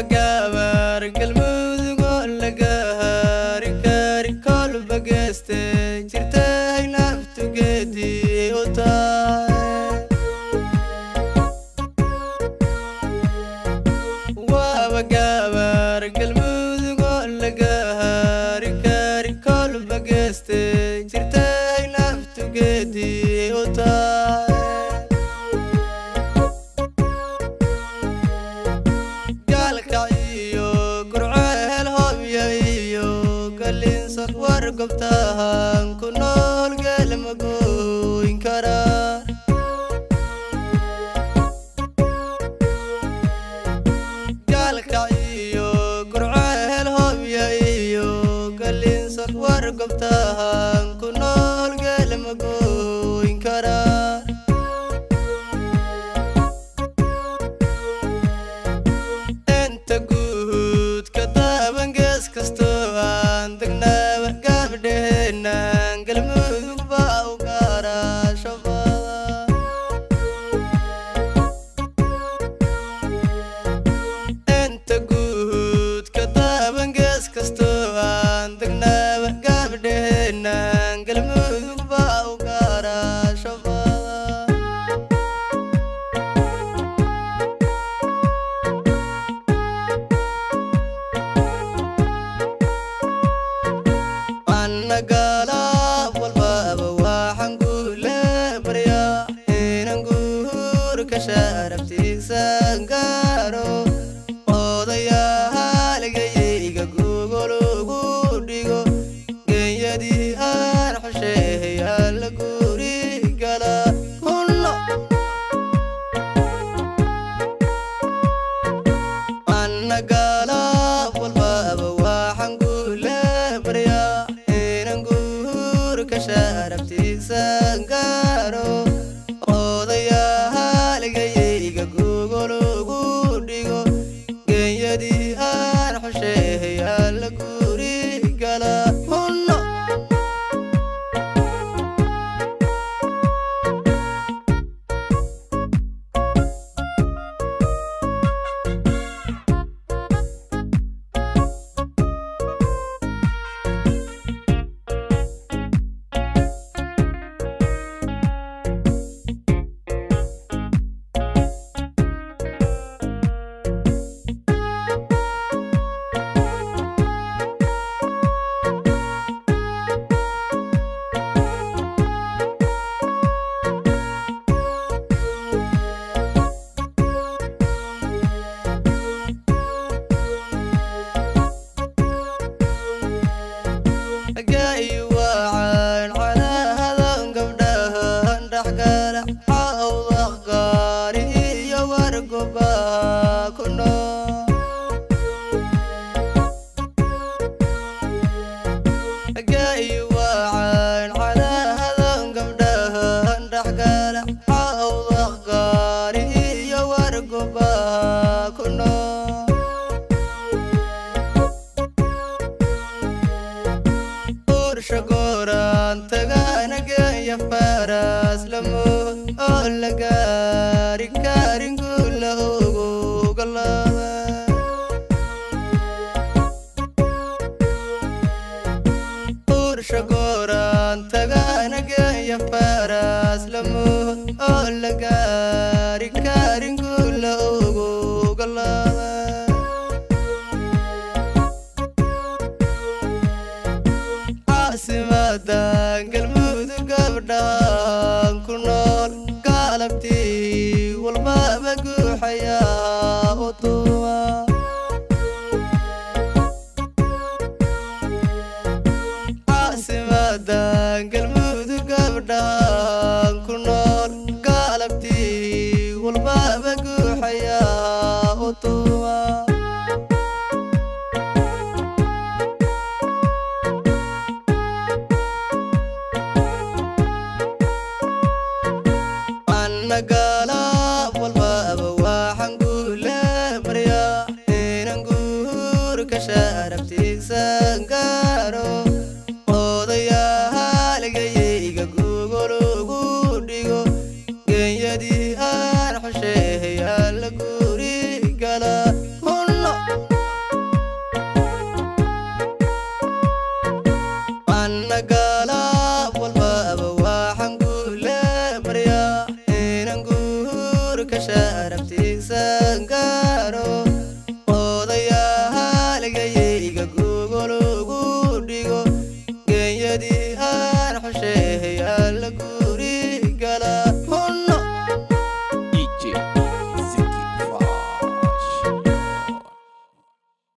gabar galmudug oo la gaari kari kol bageste jirtay naftu geedi u tahay waa gabar galmudug oo la gaari kari kol bageste jirtay naftu geedi u tahay wargobtahan ku nool galma gooyn kara galka iyo gurceel hobya iyo galinsan wargobtahan ku nool galma gooyn kara inta guud ka daaban gees kasto aan degnaa galmudug baa u gaara shabada inta guud ka daaban gees kasto aan degnaaba gabdheheenan galmudug baa u gaara shabada annagala sharaftiisa gaaro odayahaligayga gogol ugu dhigo geeyadii aan xusheeyaa la guri gala hunno annagala walbaba waxaan gule baryaa inaan guurka sharaftiisa gaaro gogol ugu dhigo geeyadii aan xusheeyaa la guri gala hunno وعن على هذا قبلها نحقل حوض قاري ورقبا كنا جاي وعن على هذا قبلها نحقل حوض قاري ورقبا كنا شكوران تغانا يا فارس لمو أولا قاري كارين كله قلبا شكوران تغانا يا فارس لمو أولا قاري كارين كله قلبا عاصمتان galmudug gabdhaan ku nool galabtii walbaba guuxayaa u tuuma عاصمتان galmudug gabdhaan ku nool galabtii walbaba guuxayaa u tuuma annagala walbaba waxaan gule baryaa inaan guurka sharaftiisa gaaro